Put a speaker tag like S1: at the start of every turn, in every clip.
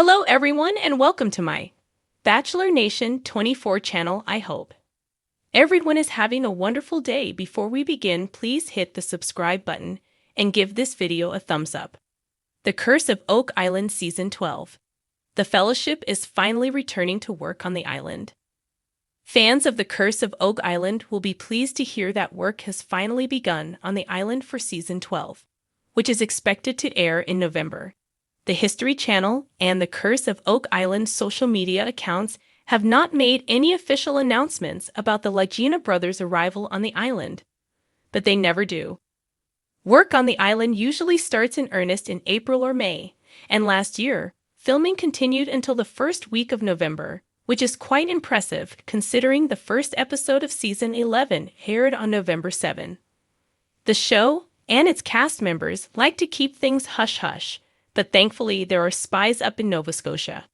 S1: Hello everyone and welcome to my Bachelor Nation 24 channel. I hope everyone is having a wonderful day. Before we begin, please hit the subscribe button and give this video a thumbs up. The Curse of Oak Island Season 12. The Fellowship is finally returning to work on the island. Fans of The Curse of Oak Island will be pleased to hear that work has finally begun on the island for Season 12, which is expected to air in November. The History Channel and the Curse of Oak Island social media accounts have not made any official announcements about the Lagina brothers' arrival on the island, but they never do. Work on the island usually starts in earnest in April or May, and last year, filming continued until the first week of November, which is quite impressive considering the first episode of Season 11 aired on November 7. The show and its cast members like to keep things hush-hush, but thankfully there are spies up in Nova Scotia.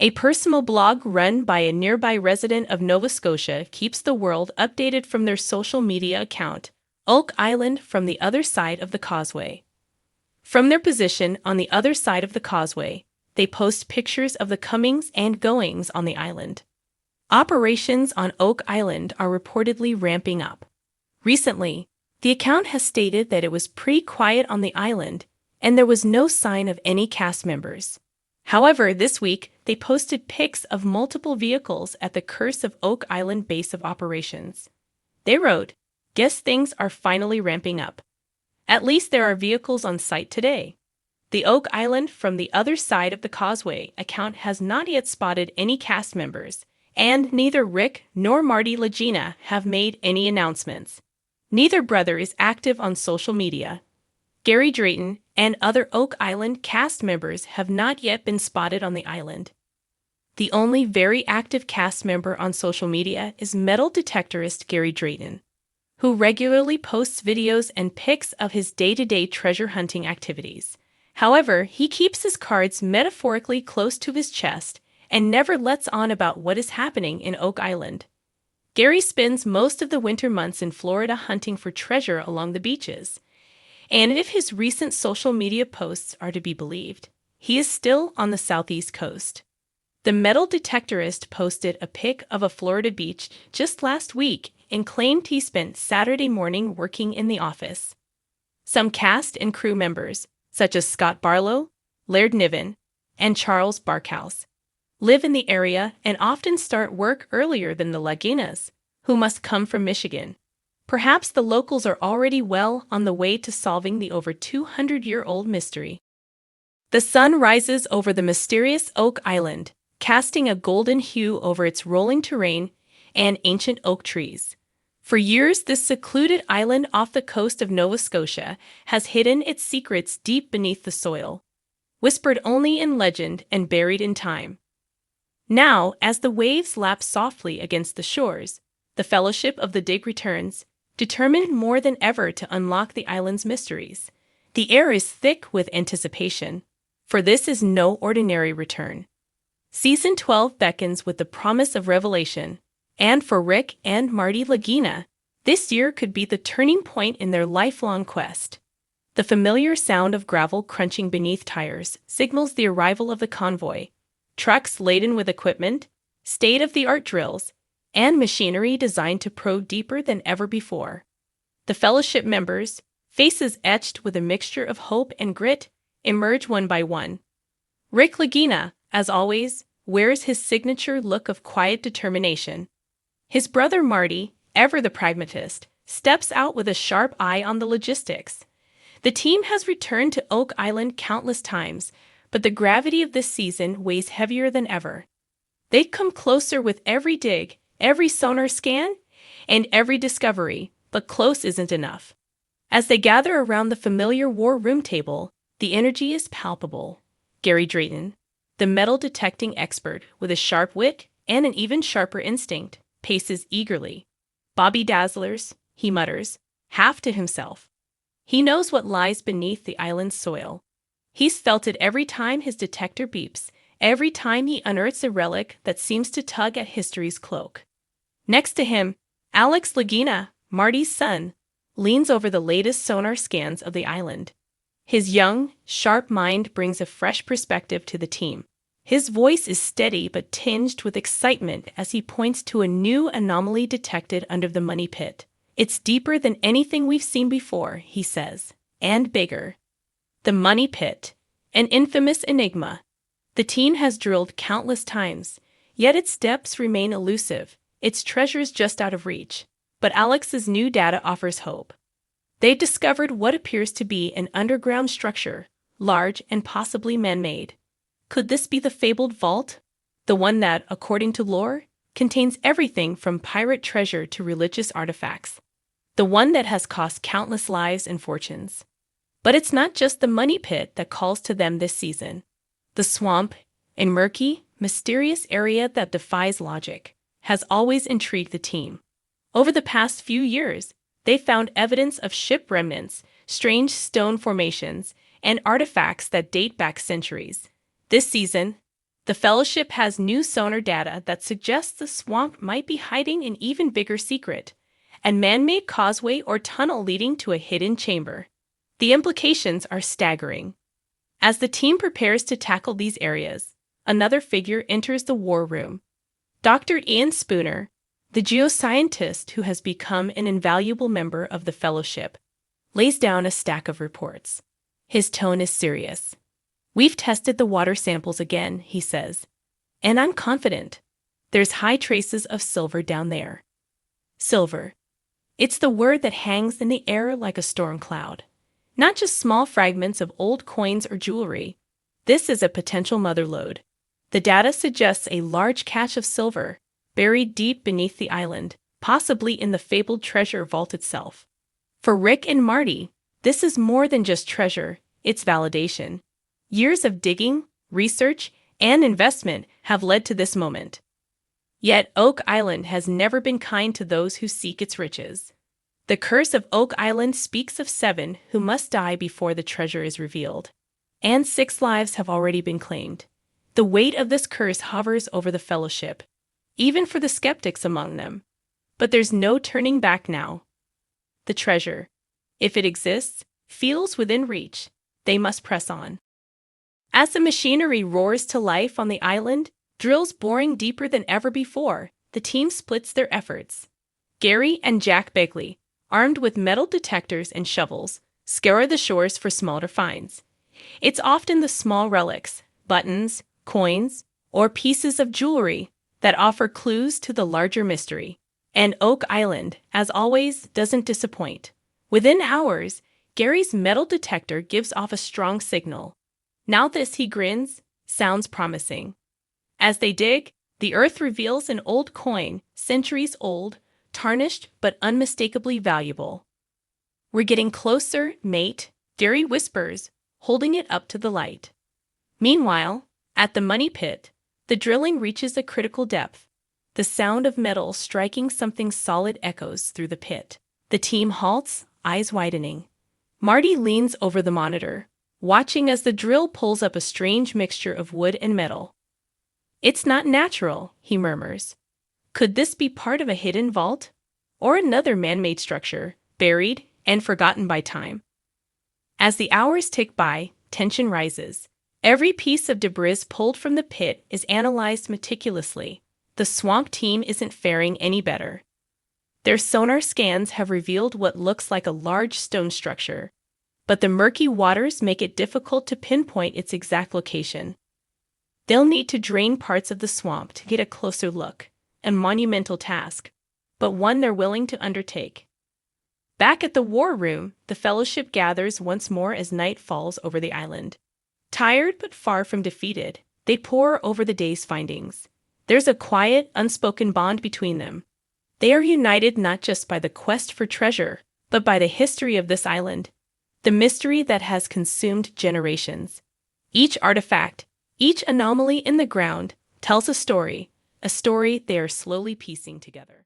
S1: A personal blog run by a nearby resident of Nova Scotia keeps the world updated from their social media account, Oak Island from the Other Side of the Causeway. From their position on the other side of the causeway, they post pictures of the comings and goings on the island. Operations on Oak Island are reportedly ramping up. Recently, the account has stated that it was pretty quiet on the island, and there was no sign of any cast members. However, this week, they posted pics of multiple vehicles at the Curse of Oak Island base of operations. They wrote, "Guess things are finally ramping up. At least there are vehicles on site today." The Oak Island from the Other Side of the Causeway account has not yet spotted any cast members, and neither Rick nor Marty Lagina have made any announcements. Neither brother is active on social media. Gary Drayton and other Oak Island cast members have not yet been spotted on the island. The only very active cast member on social media is metal detectorist Gary Drayton, who regularly posts videos and pics of his day-to-day treasure hunting activities. However, he keeps his cards metaphorically close to his chest and never lets on about what is happening in Oak Island. Gary spends most of the winter months in Florida hunting for treasure along the beaches. And if his recent social media posts are to be believed, he is still on the southeast coast. The metal detectorist posted a pic of a Florida beach just last week and claimed he spent Saturday morning working in the office. Some cast and crew members, such as Scott Barlow, Laird Niven, and Charles Barkhouse, live in the area and often start work earlier than the Laginas, who must come from Michigan. Perhaps the locals are already well on the way to solving the over 200-year-old mystery. The sun rises over the mysterious Oak Island, casting a golden hue over its rolling terrain and ancient oak trees. For years, this secluded island off the coast of Nova Scotia has hidden its secrets deep beneath the soil, whispered only in legend and buried in time. Now, as the waves lap softly against the shores, the Fellowship of the Dig returns, determined more than ever to unlock the island's mysteries. The air is thick with anticipation, for this is no ordinary return. Season 12 beckons with the promise of revelation, and for Rick and Marty Lagina, this year could be the turning point in their lifelong quest. The familiar sound of gravel crunching beneath tires signals the arrival of the convoy, trucks laden with equipment, state-of-the-art drills, and machinery designed to probe deeper than ever before. The Fellowship members, faces etched with a mixture of hope and grit, emerge one by one. Rick Lagina, as always, wears his signature look of quiet determination. His brother Marty, ever the pragmatist, steps out with a sharp eye on the logistics. The team has returned to Oak Island countless times, but the gravity of this season weighs heavier than ever. They'd come closer with every dig, every sonar scan, and every discovery, but close isn't enough. As they gather around the familiar war room table, the energy is palpable. Gary Drayton, the metal detecting expert with a sharp wit and an even sharper instinct, paces eagerly. "Bobby Dazzlers," he mutters, half to himself. He knows what lies beneath the island's soil. He's felt it every time his detector beeps, every time he unearths a relic that seems to tug at history's cloak. Next to him, Alex Lagina, Marty's son, leans over the latest sonar scans of the island. His young, sharp mind brings a fresh perspective to the team. His voice is steady but tinged with excitement as he points to a new anomaly detected under the money pit. It's deeper than anything we've seen before, he says, and bigger. The money pit, an infamous enigma. The team has drilled countless times, yet its depths remain elusive, its treasures just out of reach. But Alex's new data offers hope. They've discovered what appears to be an underground structure, large and possibly man-made. Could this be the fabled vault? The one that, according to lore, contains everything from pirate treasure to religious artifacts. The one that has cost countless lives and fortunes. But it's not just the money pit that calls to them this season. The swamp, a murky, mysterious area that defies logic, has always intrigued the team. Over the past few years, they found evidence of ship remnants, strange stone formations, and artifacts that date back centuries. This season, the Fellowship has new sonar data that suggests the swamp might be hiding an even bigger secret, a man-made causeway or tunnel leading to a hidden chamber. The implications are staggering. As the team prepares to tackle these areas, another figure enters the war room. Dr. Ian Spooner, the geoscientist who has become an invaluable member of the Fellowship, lays down a stack of reports. His tone is serious. "We've tested the water samples again," he says, "and I'm confident. There's high traces of silver down there." Silver. It's the word that hangs in the air like a storm cloud. Not just small fragments of old coins or jewelry. This is a potential mother lode. The data suggests a large cache of silver, buried deep beneath the island, possibly in the fabled treasure vault itself. For Rick and Marty, this is more than just treasure, it's validation. Years of digging, research, and investment have led to this moment. Yet Oak Island has never been kind to those who seek its riches. The curse of Oak Island speaks of 7 who must die before the treasure is revealed. And 6 lives have already been claimed. The weight of this curse hovers over the Fellowship, even for the skeptics among them. But there's no turning back now. The treasure, if it exists, feels within reach. They must press on. As the machinery roars to life on the island, drills boring deeper than ever before, the team splits their efforts. Gary and Jack Begley, armed with metal detectors and shovels, scour the shores for smaller finds. It's often the small relics, buttons, coins, or pieces of jewelry that offer clues to the larger mystery. And Oak Island, as always, doesn't disappoint. Within hours, Gary's metal detector gives off a strong signal. Now this, he grins, sounds promising. As they dig, the earth reveals an old coin, centuries old, tarnished but unmistakably valuable. "We're getting closer, mate," Gary whispers, holding it up to the light. Meanwhile, at the money pit, the drilling reaches a critical depth. The sound of metal striking something solid echoes through the pit. The team halts, eyes widening. Marty leans over the monitor, watching as the drill pulls up a strange mixture of wood and metal. "It's not natural," he murmurs. Could this be part of a hidden vault? Or another man-made structure, buried and forgotten by time? As the hours tick by, tension rises. Every piece of debris pulled from the pit is analyzed meticulously. The swamp team isn't faring any better. Their sonar scans have revealed what looks like a large stone structure, but the murky waters make it difficult to pinpoint its exact location. They'll need to drain parts of the swamp to get a closer look, a monumental task, but one they're willing to undertake. Back at the war room, the Fellowship gathers once more as night falls over the island. Tired but far from defeated, they pore over the day's findings. There's a quiet, unspoken bond between them. They are united not just by the quest for treasure, but by the history of this island, the mystery that has consumed generations. Each artifact, each anomaly in the ground, tells a story they are slowly piecing together.